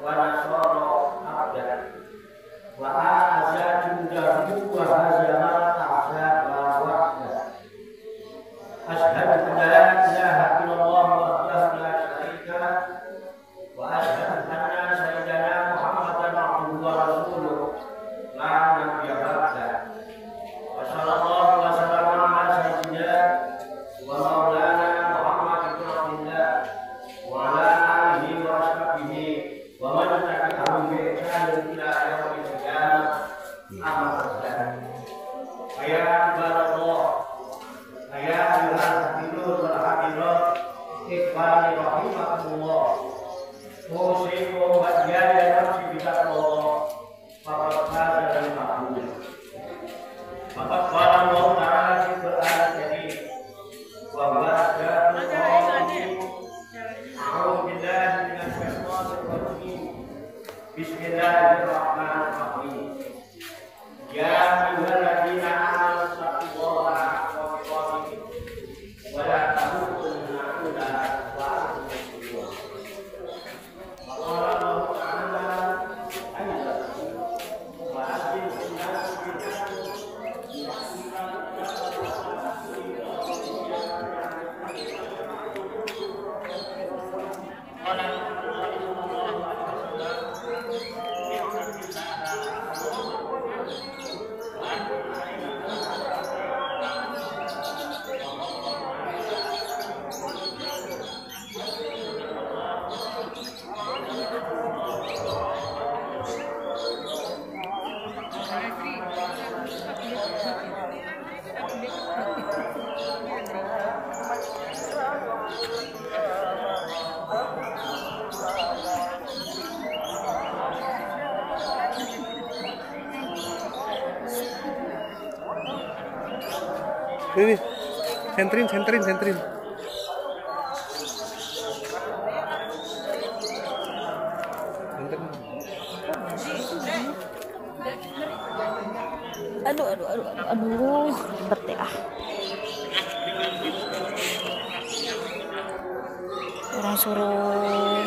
wa nasara abdan wa aza jundahu wa hazama ahzaba wahda asyhadu an la ilaha illallah wahdahu la syarika lah wa asyhadu anna sayyidana Muhammadan abduhu wa rasuluh la nabiyya ba'da wa sallallahu wa sallama ala sayyidina wa maulana Muhammad ibn Abdillah wa ala alihi wa ashabihi wa man tabi'ahum bi ihsan ila yaumil qiyamah amma ba'd. Ya ibadallah, ya ayyuhal hafidun wal hafidat, ikhwani rahimakumullah. Usikum wa iyaya nafsi bi taqwallah. Faqad faza al-muttaqun. Faqad qala Allah ta'ala fi Qur'an al-Karim wa ba'da a'udzu billahi minasy syaithanir rajim. Bismillahirrahmanirrahim. Ya ayyuhalladzina amanu taqullaha haqqa tuqatih wa la tamutunna illa wa antum muslimun. Qala Allah ta'ala ayat wa aqimus ini sentrin. Aduh, ribet ya. Orang suruh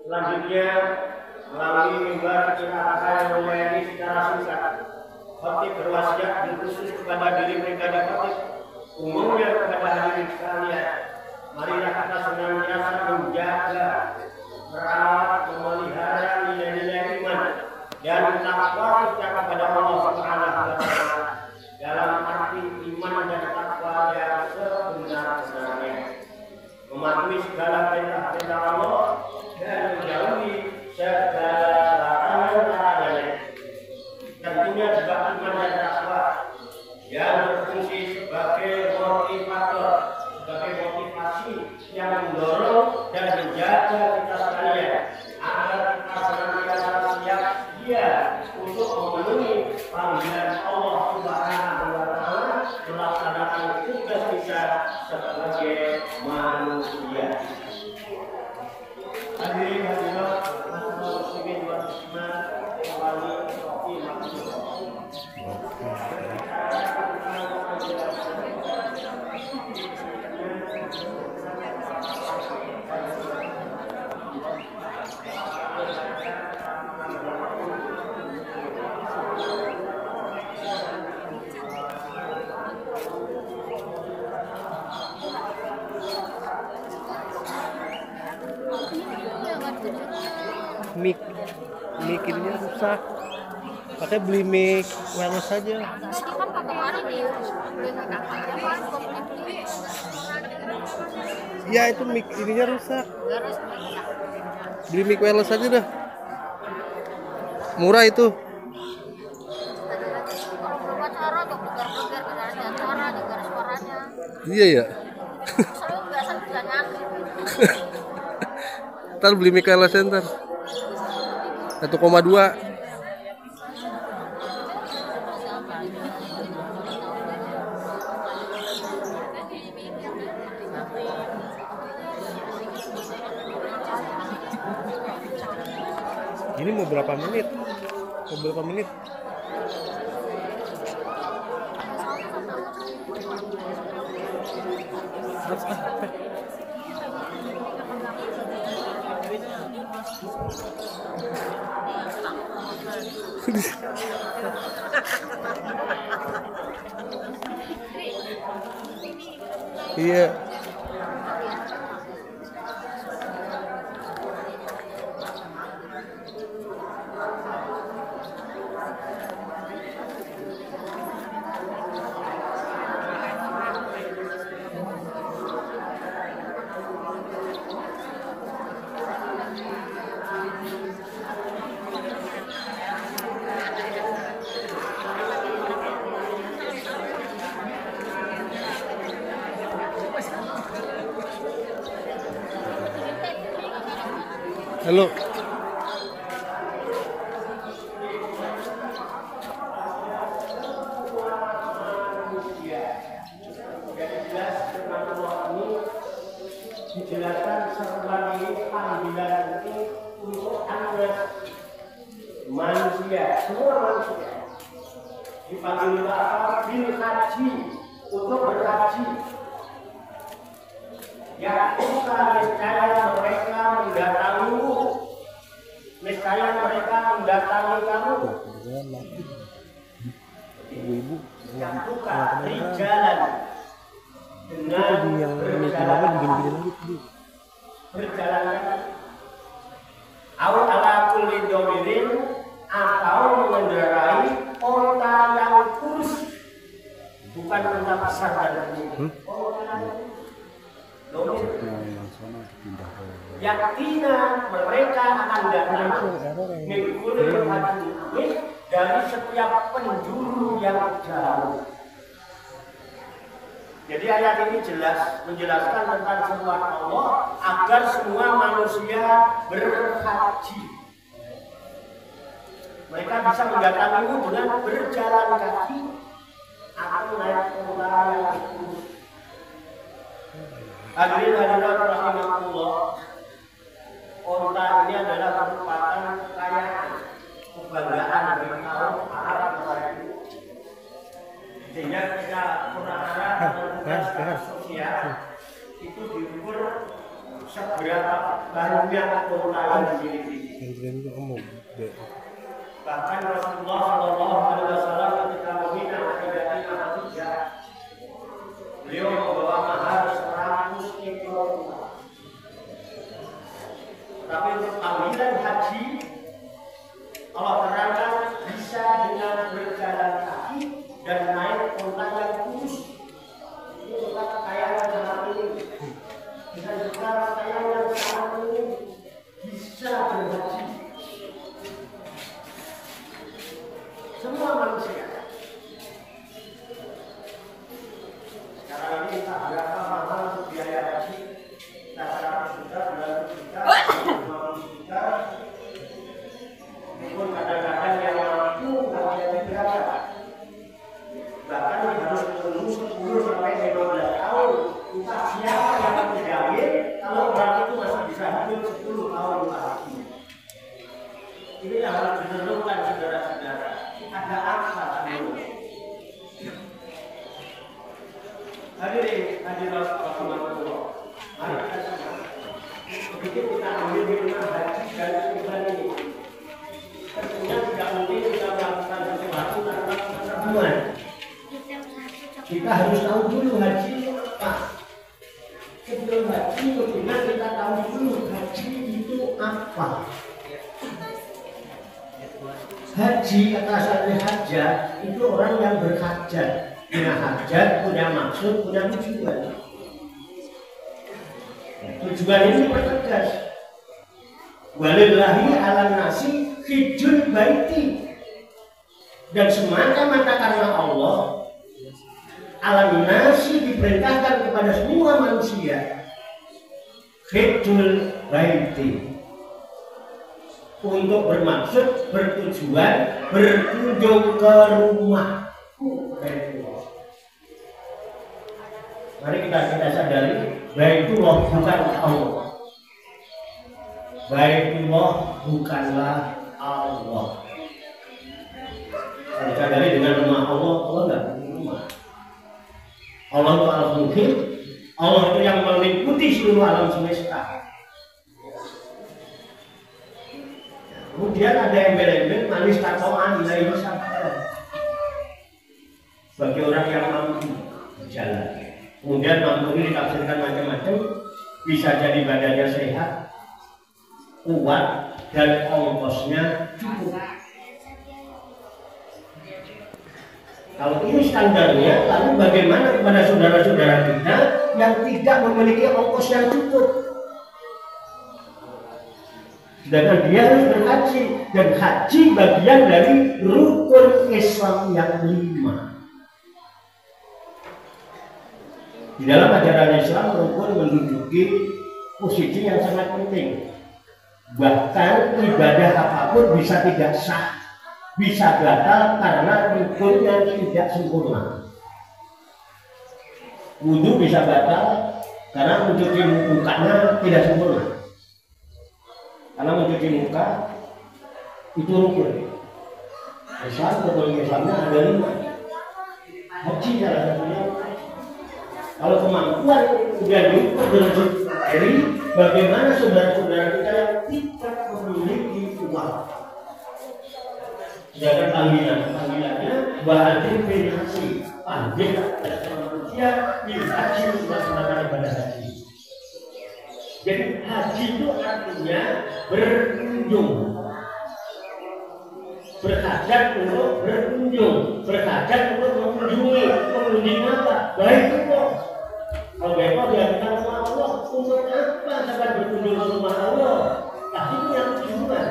selanjutnya melalui mimbar kita akan melayani secara singkat. Khatib berwasiat khusus kepada diri pribadi khatib, umumnya kepada hadirin sekalian. Marilah kita senantiasa menjaga, merawat, memelihara nilai-nilai iman dan takwa kita kepada Allah Subhanahu wa Ta'ala dalam arti iman dan takwa yang sebenar-benarnya, mematuhi segala perintah-perintah Allah dan menjauhi segala larangan-larangannya. Tentunya juga iman dan takwa yang berfungsi sebagai motivator, sebagai motivasi yang mendorong dan menjaga kita sekalian agar kita senantiasa siap sedia untuk memenuhi panggilan Allah Subhanahu wa Ta'ala melaksanakan tugas kita sebagai manusia. Hadirin hadirat, masyaallah muslimin wal muslimat, kembali seperti maksud. mic ininya rusak, pakai beli mic wireless saja. Ya itu mic ininya rusak, beli mic wireless aja dah, murah itu. acara juga gegar-gegar gara-gara acara juga suaranya. Iya ya. Selalu biasa juga nyakit. Ntar beli mic wireless ntar 1,2. Ini mau berapa menit? Mau berapa menit? Iya. Halo. Dijelaskan setelah ini panggilan itu untuk anak manusia, semua manusia dipanggil apa? Bil haji, untuk berhaji. Ya, niscaya mereka mendatangimu, niscaya mereka mendatangi kamu. Ibu-ibu Yang buka di jalan dengan yang berjalan begini-gini lagi. berjalan kaki. Au ala kulli domirin, atau mengendarai onta yang kurus, bukan onta besar dan kecil. Domir. Yaktina mereka akan datang mengikuti haji ini dari setiap penjuru yang jauh. Jadi ayat ini jelas menjelaskan tentang seruan Allah agar semua manusia berhaji. Mereka bisa mendatangimu dengan berjalan kaki atau naik onta yang kurus. Hadirin hadirat rahimahullah, onta ini adalah merupakan kekayaan, kebanggaan bagi kaum Arab pada itu. Sehingga ketika orang-orang menentukan sosial itu diukur seberapa banyak onta yang dimiliki. Bahkan Rasulullah SAW ketika meminta hadirin Khadijah, beliau membawa mahar 100 ekor unta. Tapi untuk panggilan haji, Allah terangkan bisa dengan berjalan kaki dan naik unta yang kurus. Ini juga kekayaan yang sangat ini. Dengan juga kekayaan yang sangat ini bisa berhaji. Semua manusia. Sekarang ini tak berapa mahal untuk biaya haji. Tak 100 juta, 200 juta, 50 juta. Meskipun kadang-kadang yang mampu harganya berapa. Bahkan harus menunggu 10 sampai 15 tahun. Entah siapa yang menjamin kalau orang itu masih bisa hidup 10 tahun lagi. Ini yang harus direnungkan saudara-saudara. Ada apa dulu? Hadirin hadirat rahimahullah. Mari kita semua begitu kita ambil hikmah haji dan umrah ini. Tentunya tidak mungkin kita melakukan sesuatu tanpa pengetahuan. Kita harus tahu dulu haji apa. Sebelum haji mestinya kita tahu dulu haji itu apa. Haji kata asalnya hajat itu orang yang berhajat. Punya hajat, punya maksud, punya tujuan. Tujuan ini pertegas. Walillahi ala nasi hijjul baiti. dan semata-mata karena Allah, alam nasi diperintahkan kepada semua manusia hijjul baiti, untuk bermaksud, bertujuan, berkunjung ke rumah Baitullah. Mari kita sadari, Baitullah bukan Allah. Baitullah bukanlah Allah. Kita sadari dengan rumah Allah, Allah tidak punya rumah. Allah itu al-Muhit, Allah itu yang meliputi seluruh alam semesta. Kemudian ada embel-embel manis tatoan ilaihi sabda bagi orang yang mampu berjalan. Kemudian mampu ini ditafsirkan macam-macam, bisa jadi badannya sehat, kuat, dan ongkosnya cukup. Kalau ini standarnya, lalu bagaimana kepada saudara-saudara kita yang tidak memiliki ongkos yang cukup? Sedangkan dia harus berhaji, dan haji bagian dari rukun Islam yang 5. Di dalam ajaran Islam, rukun menduduki posisi yang sangat penting. Bahkan ibadah apapun bisa tidak sah, bisa batal karena rukunnya tidak sempurna. Wudhu bisa batal karena mencuci mukanya tidak sempurna. Karena mencuci muka itu rukun. Islam, rukun Islamnya ada 5. Haji salah satunya. Kalau kemampuan sudah diukur dengan materi, bagaimana saudara-saudara kita yang tidak memiliki uang? Sedangkan panggilannya wajib bin haji, panggil manusia bin haji untuk melaksanakan ibadah haji. Jadi haji itu artinya berkunjung, berhajat untuk berkunjung, berhajat untuk mengunjungi. Mengunjungi apa? Baik itu. Kalau besok dilakukan rumah Allah, untuk apa sampai berkunjung ke rumah Allah? Pasti punya tujuan.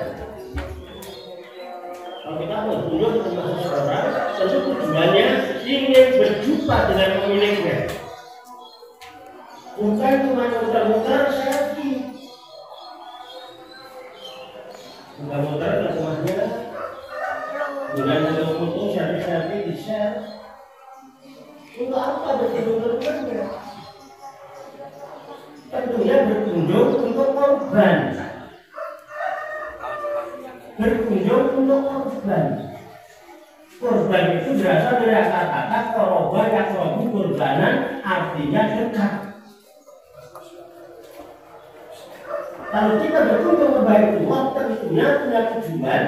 Kalau kita berkunjung ke rumah seseorang, tentu tujuannya ingin berjumpa dengan pemiliknya. Bukan cuma muter-muter selfie. Muter-muter ke rumahnya, dengan foto selfie di share. Untuk apa berkunjung-kunjungnya? Tentunya berkunjung untuk korban. Berkunjung untuk korban. Korban itu berasal dari kata-kata koroba yang robu korbanan, artinya dekat. Kalau kita berkunjung ke Baitullah, tentunya punya tujuan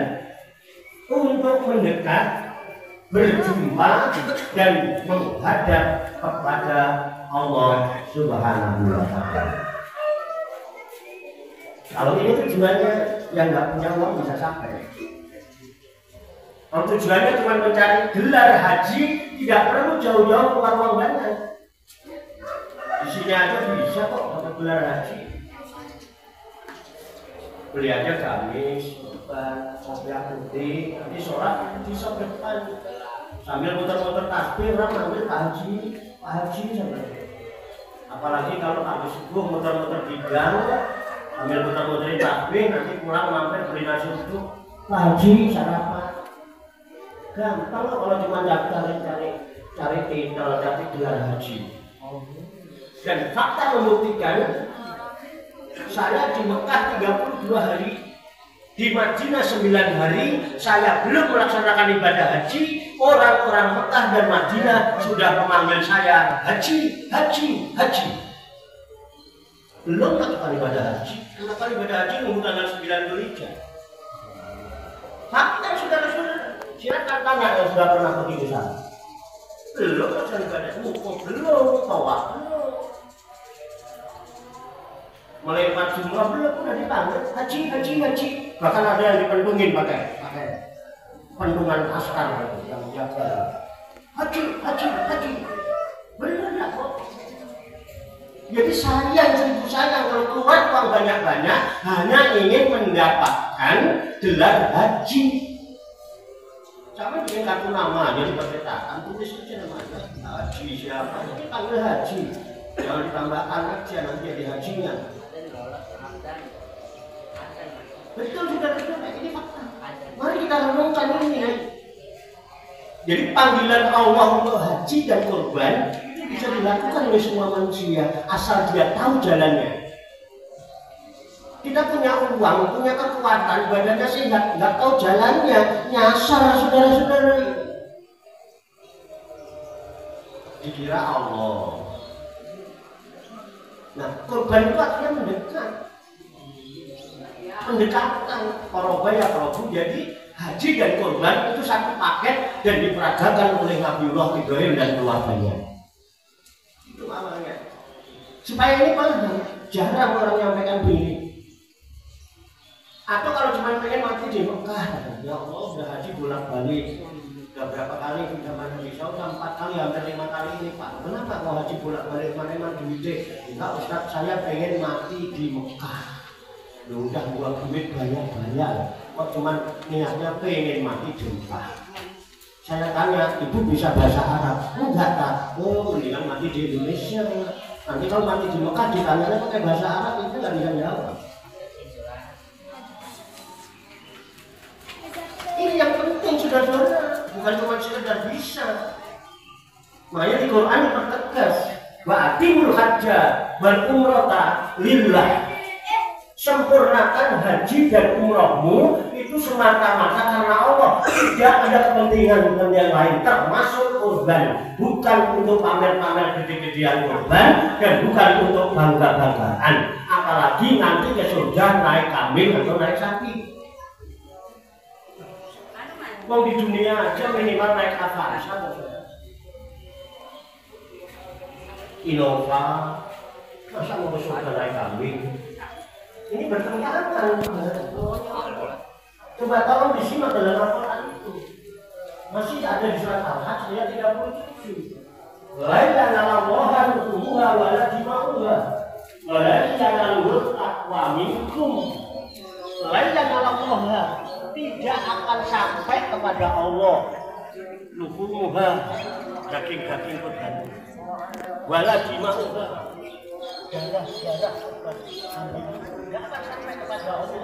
untuk mendekat, berjumpa, dan menghadap kepada Allah Subhanahu wa Ta'ala. Kalau ini tujuannya, yang nggak punya uang bisa sampai. Kalau tujuannya cuma mencari gelar haji, tidak perlu jauh-jauh keluar uang banyak. Di sini aja bisa kok dapat gelar haji. Beli aja gamis, kopiah putih, nanti sholat di shop depan. Sambil muter-muter tasbih, orang manggil Pak Haji sebenarnya. Apalagi kalau habis subuh muter-muter di gang, sambil muter-muterin tasbih, nanti pulang mampir beli nasi uduk, Pak Haji sarapan. Gampang kalau cuma cari titel, cari gelar haji. Dan fakta membuktikan, saya di Mekah 32 hari, di Madinah 9 hari, saya belum melaksanakan ibadah haji. Orang-orang Mekah dan Madinah sudah memanggil saya haji, haji, haji. Belum melakukan ibadah haji. Melakukan ibadah haji nunggu tanggal 9 Dzulhijjah. Fakta saudara-saudara, silakan tanya yang sudah pernah pergi ke sana. Belum melakukan ibadah wukuf, belum tawaf, belum. Melempar jumrah belum, udah dipanggil haji, haji, haji. Bahkan ada yang dipentungin pakai pentungan askar yang jaga. Haji, haji, haji. Benar kok. Jadi sayang, sungguh sayang kalau keluar uang banyak-banyak hanya ingin mendapatkan gelar haji. Sama dengan satu nama jadi percetakan, tulis aja namanya haji siapa, jadi panggil haji, jangan ditambahkan aja nanti jadi hajinya. Betul sudah ini fakta. Mari kita renungkan ini. Jadi panggilan Allah untuk haji dan kurban itu bisa dilakukan oleh semua manusia asal dia tahu jalannya. Kita punya uang, punya kekuatan, badannya sehat, nggak tahu jalannya, nyasar saudara-saudara. Dikira Allah. Nah, kurban itu artinya mendekat. Mendekatkan koroba ya korobu. Jadi haji dan kurban itu satu paket dan diperagakan oleh Nabiullah Ibrahim dan keluarganya. Itu awalnya. Supaya ini paham, jarang orang nyampaikan begini. Atau kalau cuma pengen mati di Mekah, ya Allah sudah haji bolak-balik, sudah berapa kali sudah mati, saya sudah 4 kali, hampir 5 kali ini Pak. Kenapa kalau haji bolak-balik mana duitnya? Enggak Ustaz, saya pengen mati di Mekah. Ya udah buang duit banyak-banyak. Kok cuma niatnya pengen mati di Mekah? Saya tanya, ibu bisa bahasa Arab? Enggak tak. Oh, mendingan mati di Indonesia. Nanti kalau mati di Mekah ditanya pakai bahasa Arab itu nggak bisa jawab. Ini yang penting saudara-saudara, bukan cuma sekedar bisa. Makanya di Quran dipertegas, wa atimul hajja wal umrata lillah. Sempurnakan haji dan umrahmu itu semata-mata karena Allah. Tidak ada kepentingan yang lain, termasuk kurban. Bukan untuk pamer-pamer gede-gedean kurban dan bukan untuk bangga-banggaan. Apalagi nanti ke surga naik kambing atau naik sapi. Mau di dunia aja minimal naik Avanza, Innova, masa mau surga naik kambing? Ini bertentangan. Coba tolong disimak dalam Al-Quran itu. Masih ada di surat Al-Hajj ayat 37. La ilaha illallah nusuha wa la dima'uha wa la yanaluhu aqwa minkum. La ilaha illallah tidak akan sampai kepada Allah luhumuha, daging-daging kurban, wala dima'uha, darah-darah tidak akan sampai kepada Allah.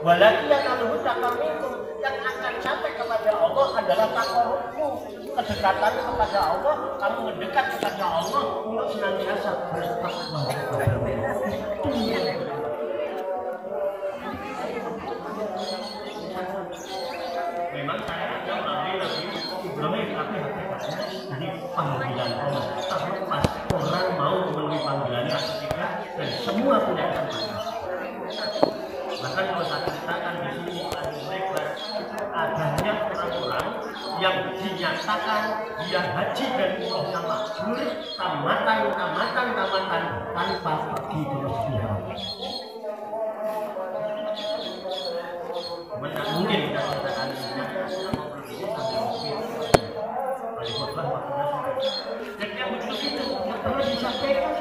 Walakin yanaluhu taqaminkum, yang akan sampai kepada Allah adalah taqarrubmu, kedekatan kepada Allah. Kamu mendekat kepada Allah untuk senantiasa bertakwa. Memang saya ada Nabi Ibrahim, tapi hakikatnya ini panggilan Allah. Terlepas orang mau memenuhi panggilannya atau tidak, dan semua punya kesempatan. Bahkan kalau saya ceritakan di sini adanya orang-orang yang dinyatakan dia haji dan umrohnya mabrur, tamatan tanpa pergi ke Masjidil. Tidak mungkin kita katakan dan yang begitu itu perlu disampaikan.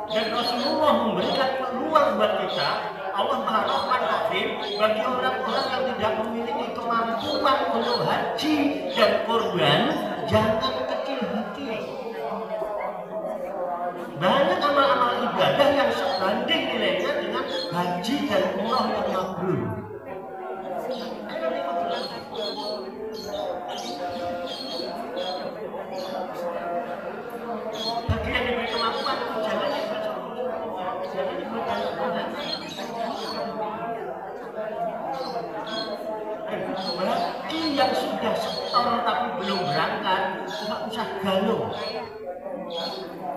Dan Rasulullah memberikan peluang buat kita. Allah Maha Rahman Rahim bagi orang-orang yang tidak memiliki kemampuan untuk haji dan kurban, jangan kecil hati. Banyak amal-amal ibadah yang sebanding nilainya dengan haji dan umrah yang mabrur. Bagi yang diberi kemampuan, jangan bagi yang sudah setor tapi belum berangkat, nggak usah galau.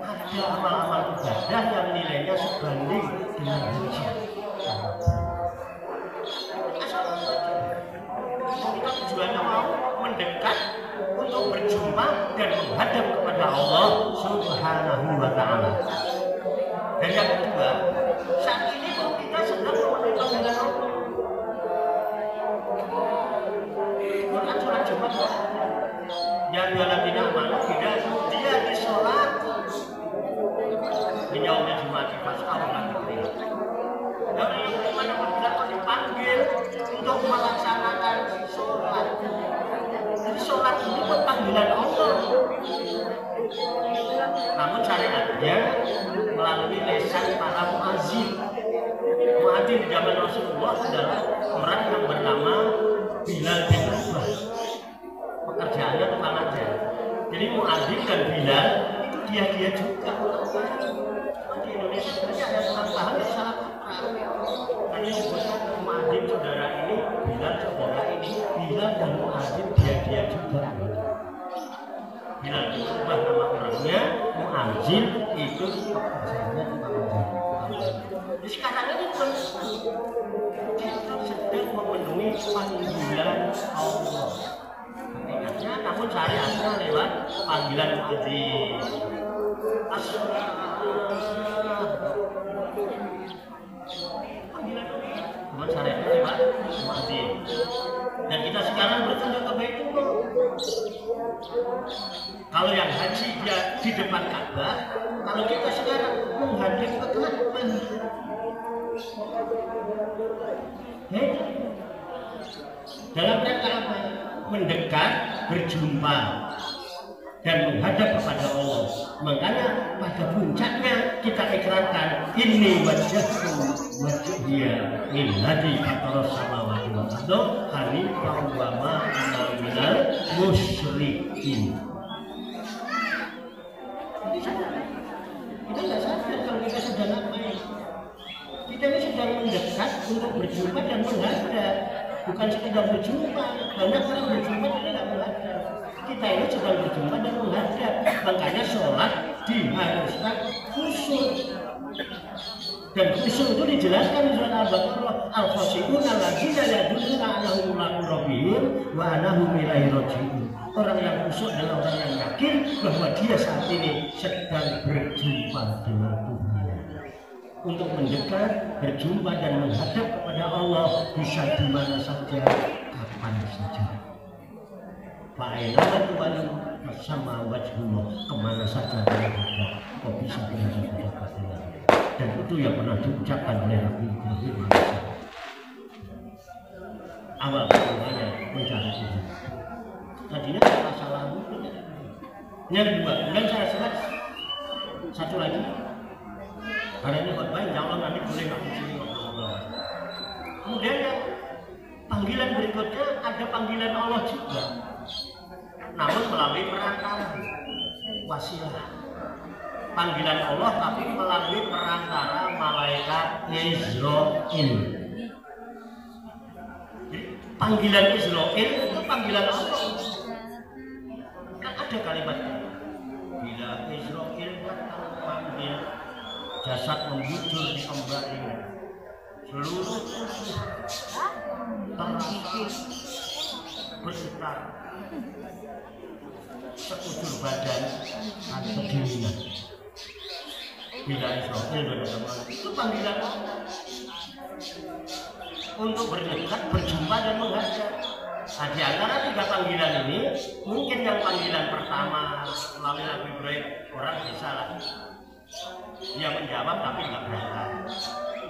Ada amal-amal ibadah yang nilainya sebanding dengan haji. Kita tujuannya mau mendekat untuk berjumpa dan menghadap kepada Allah Subhanahu wa Ta'ala. Dan yang kedua, saat ini kita sedang memenuhi panggilan Allah. Quran surat Jumat, yang dalam tidak mana tidak dia disolat di yaumil Jumat pas Allah. Dan yang mana kita dipanggil untuk melaksanakan sholat. hanya melalui lesan para muadzin. Muadzin di zaman Rasulullah adalah orang yang bernama Bilal bin Rabah. Pekerjaannya tukang aja. Jadi muadzin dan Bilal itu dia juga. Di Indonesia sebenarnya ada tukang paham yang salah kaprah. Karena disebutkan muadzin saudara ini, Bilal saudara ini, Bilal dan muadzin dia juga. Bilal itu ubah nama orangnya, muadzin itu pekerjaannya tukang aja. Jadi sekarang ini pun kita sedang memenuhi panggilan Allah. Ingatnya, namun syariatnya lewat panggilan muadzin. Panggilan namun syariatnya lewat muadzin. Dan kita sekarang bertanya ke Baitullah. Kalau yang haji dia di depan Ka'bah, kalau kita sekarang menghadap ke Ka'bah. Dalam rangka apa? Mendekat, berjumpa dan menghadap kepada Allah. Makanya pada puncaknya kita ikrarkan ini wajahku wajhiya lilladzii fataras samawati wal arda hanifan wa ma ana minal musyrikin. Kita nggak sadar kalau kita sedang ngapain. Kita ini sedang mendekat untuk berjumpa dan menghadap. Bukan sekedar berjumpa, banyak orang berjumpa tapi tidak menghadap. Kita ini sedang berjumpa dan menghadap. Makanya sholat diharuskan khusyuk. Dan khusyuk itu dijelaskan di surat Al-Baqarah. Al-khasyi'un alladzina yadunnuna annahum mulaqu rabbihim wa annahum ilaihi raji'un. Orang yang khusyuk adalah orang yang yakin bahwa dia saat ini sedang berjumpa dengan Tuhan. Untuk mendekat, berjumpa dan menghadap kepada Allah bisa di mana saja, kapan saja. Fa'ainama tuwallu fasamma wajhullah, kemana saja dia menghadap, kau bisa berada pada Tuhan. Dan itu yang pernah diucapkan oleh Nabi Ibrahim AS. Awal pertamanya mencari Tuhan. Tadinya masalah itu. Yang kedua, dan saya selat satu lagi. Hari ini khotbah, insya Allah nanti boleh nggak di sini ngobrol-ngobrol. Kemudian yang panggilan berikutnya ada panggilan Allah juga, namun melalui perantara wasilah. Panggilan Allah tapi melalui perantara malaikat Israil. Panggilan Israil itu panggilan Allah. Kan ada kalimatnya. Bila Israil datang panggil, jasad membujur di kembar ini, seluruh tubuh terasa bergetar, sekujur badan dan kedinginan. Bila Israil datang itu panggilan Allah untuk berdekat, berjumpa dan menghadap. Nah, di antara tiga panggilan ini, mungkin yang panggilan pertama melalui Nabi Ibrahim orang bisa lah. Dia menjawab tapi nggak berangkat.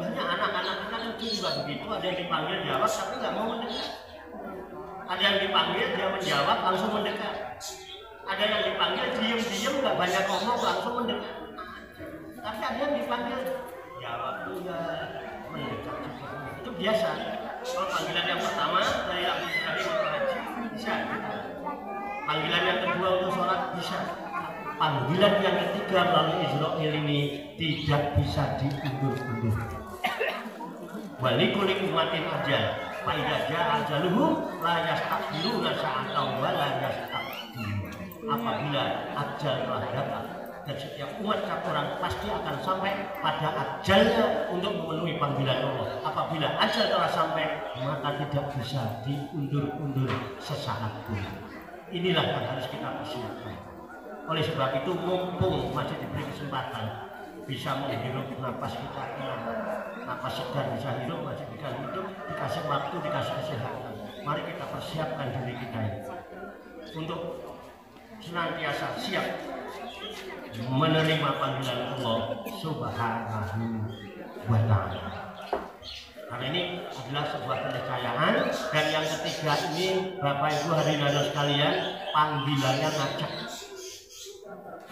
Banyak anak-anak kita kan juga begitu, ada yang dipanggil jawab tapi nggak mau mendekat. Ada yang dipanggil dia menjawab langsung mendekat. Ada yang dipanggil diem-diem nggak banyak ngomong langsung mendekat. Tapi ada yang dipanggil jawab juga mendekat juga. Itu biasa. Kalau panggilan yang pertama dari Nabi Ibrahim untuk haji bisa. Panggilan yang kedua untuk sholat bisa. Panggilan yang ketiga melalui Israil ini tidak bisa diundur-undur. Walikuli umatin ajal, faidaja ajaluhum la yastakbiruna sa'atan wa la yastakbirun. Apabila ajal telah datang dan setiap umat orang pasti akan sampai pada ajalnya untuk memenuhi panggilan Allah. Apabila ajal telah sampai, maka tidak bisa diundur-undur sesaat pun. Inilah yang harus kita persiapkan. Oleh sebab itu, mumpung masih diberi kesempatan bisa menghirup napas kita, napas segar bisa hidup, masih bisa hidup, dikasih waktu, dikasih kesehatan. Mari kita persiapkan diri kita untuk senantiasa siap menerima panggilan Allah Subhanahu wa Ta'ala. Karena ini adalah sebuah keniscayaan. Dan yang ketiga ini, Bapak Ibu hadirin sekalian, panggilannya ngajak.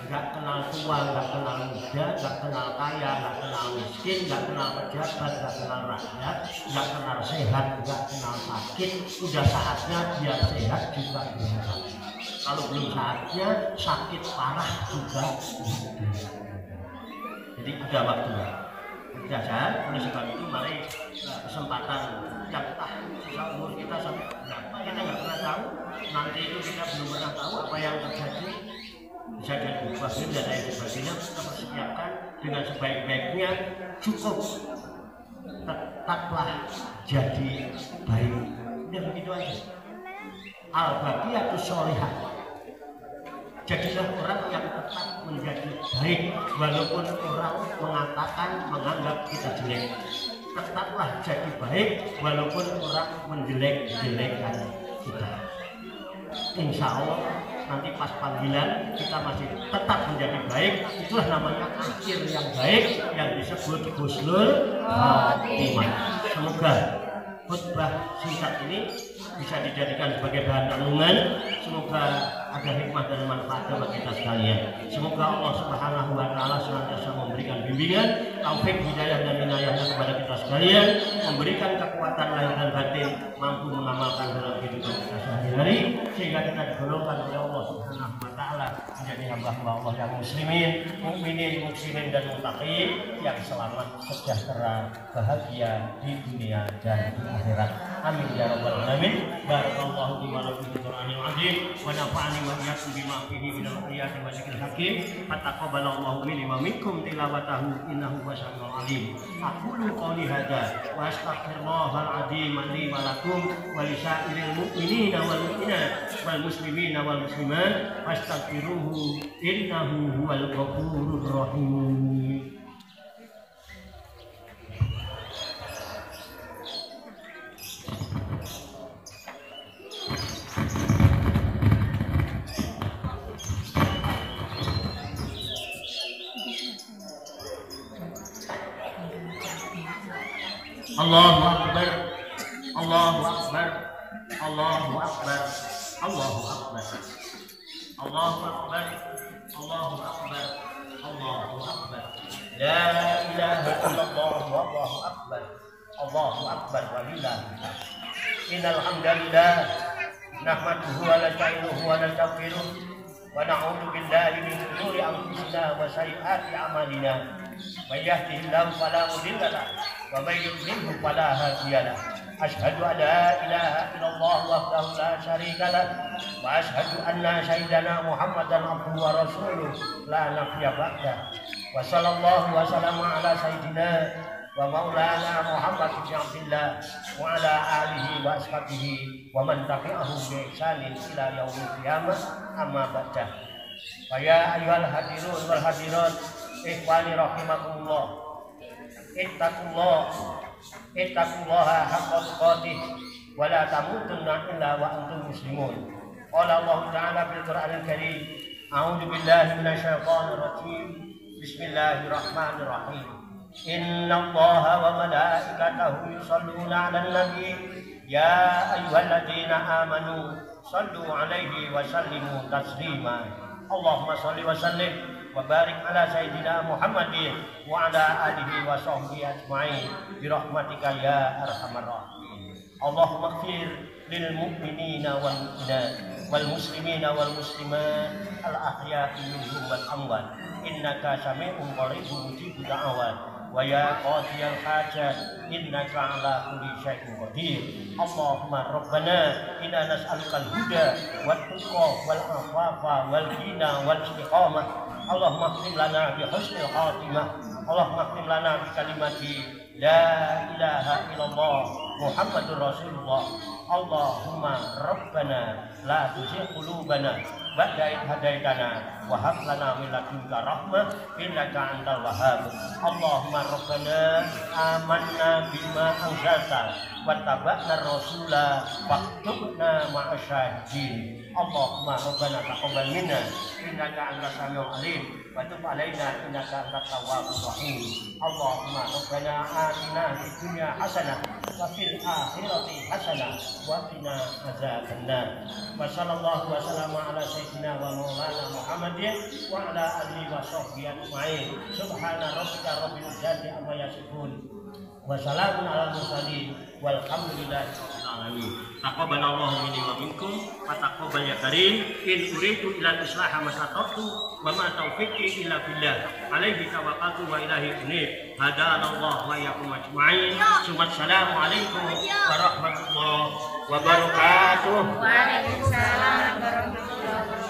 nggak kenal tua, nggak kenal muda, nggak kenal kaya, nggak kenal miskin, nggak kenal pejabat, nggak kenal rakyat, nggak kenal sehat, nggak kenal sakit. Udah saatnya dia sehat juga dia sakit. Kalau belum saatnya sakit parah juga. Jadi ada waktunya. Jajan, oleh sebab itu mari kesempatan yang sisa umur kita sampai berapa kita nggak pernah tahu. Nanti itu kita belum pernah tahu apa yang terjadi. Bisa jadi berubah dan lain sebagainya. Kita persiapkan dengan sebaik-baiknya. Cukup tetaplah jadi baik. Udah begitu aja. Al-Baqiyatus Sholihah. Jadilah orang yang tetap menjadi baik walaupun orang mengatakan, menganggap kita jelek. Tetaplah jadi baik walaupun orang menjelek-jelekkan kita. Insya Allah nanti pas panggilan kita masih tetap menjadi baik. Itulah namanya akhir yang baik yang disebut husnul khotimah. Semoga khutbah singkat ini bisa dijadikan sebagai bahan renungan. Semoga ada hikmah dan manfaat bagi kita sekalian. Semoga Allah Subhanahu wa taala senantiasa memberikan bimbingan, taufik, hidayah dan inayahnya kepada kita sekalian, memberikan kekuatan lahir dan batin, mampu mengamalkan dalam kehidupan kita sehari-hari sehingga kita digolongkan oleh Allah Subhanahu wa taala menjadi hamba-hamba Allah yang muslimin, mukminin, muslimin dan muttaqin yang selamat, sejahtera, bahagia di dunia dan di akhirat. Amin ya rabbal alamin. Barakallahu li wa lakum fil Qur'anil azim wa nafa'ani wa iyyakum bima fihi minal ayati wa dzikril hakim. Taqabbalallahu minni wa minkum tilawatahu innahu wasami'ul alim. Aqulu qawli hadza wa astaghfirullahal azim li wa lakum wa li sa'iril mu'minina wal mu'minat wal muslimina wal muslimat fastaghfiruhu innahu huwal ghafurur rahim. Allahu Akbar, Allahu Akbar, Allahu Akbar, Allahu Akbar, Allahu Akbar, Allahu Akbar, Allahu Akbar. La ilaha illallah, Allahu Akbar, Allahu Akbar walillahil hamd. Innal hamdalillah nahmaduhu wa nasta'inuhu wa nastaghfiruh wa na'udzu billahi min shururi anfusina wa sayyiati a'malina. May yahdihillahu fala mudilla lahu wa may yudlilhu fala hadiya lahu. Asyhadu an la ilaha illallah wahdahu la syarika lahu wa asyhadu anna sayyidana Muhammadan abduhu wa rasuluh la nabiyya ba'dah. Wa sallallahu wa sallama ala sayyidina wa maulana Muhammad bin Abdillah wa ala alihi wa ashabihi wa man tabi'ahum bi ihsanin ila yaumil qiyamah. Amma ba'da. Wa ya ayyuhal hadirun wal hadirat ikhwani rahimakumullah, ittaqullaha haqqa tuqatih wa la tamutunna illa wa antum muslimun. Qala Allah Ta'ala fil Qur'anil Karim, a'udzu billahi minasy syaithanir rajim. Bismillahirrahmanirrahim. Innallaha wa malaikatahu yusholluna 'alan nabi ya ayyuhalladzina amanu shallu 'alaihi wa sallimu taslima. Allahumma shalli wa sallim wa barik ala sayyidina Muhammadin wa ala alihi wa sahbihi ajma'in bi rahmatika ya arhamar rahimin. Allahumma ighfir lil mu'minina wal mu'minat wal muslimina wal muslimat al ahya'i minhum wal amwat innaka sami'un qaribun mujibud da'awat. Wa ya qadiyal hajat innaka ala kulli syai'in qadir. Allahumma rabbana inna nas'alukal huda wat tuqa wal afafa wal ghina wal istiqamah. Allahumma khtim lana bi husnil khatimah. Allahumma khtim lana bi kalimati la ilaha illallah Muhammadur Rasulullah. Allahumma rabbana la tuzigh qulubana ba'da idh hadaitana wa hab lana min ladunka rahmah innaka antal wahhab. Allahumma rabbana amanna bima anzalta wattaba'na rasula waktubna ma'asyahidin. Allahumma rabbana taqabbal minna innaka antas samiul alim وتب علينا إنك أنت التواب الرحيم اللهم ربنا آتنا في الدنيا حسنة وفي الآخرة حسنة وقنا عذاب النار وصلى الله وسلم على سيدنا ومولانا محمد وعلى آله وصحبه أجمعين سبحان ربك رب العزة عما يصفون وسلام على المرسلين والحمد لله رب العالمين taqabbalallahu minni wa minkum wa taqabbal ya karim in uridu ila al-islaha ma satatu wa ma taufiqi illa billah alaihi tawakkaltu wa ilaihi unib hadanallahu wa iyyakum ajma'in assalamu alaikum warahmatullahi wabarakatuh. Waalaikumsalam warahmatullahi wabarakatuh.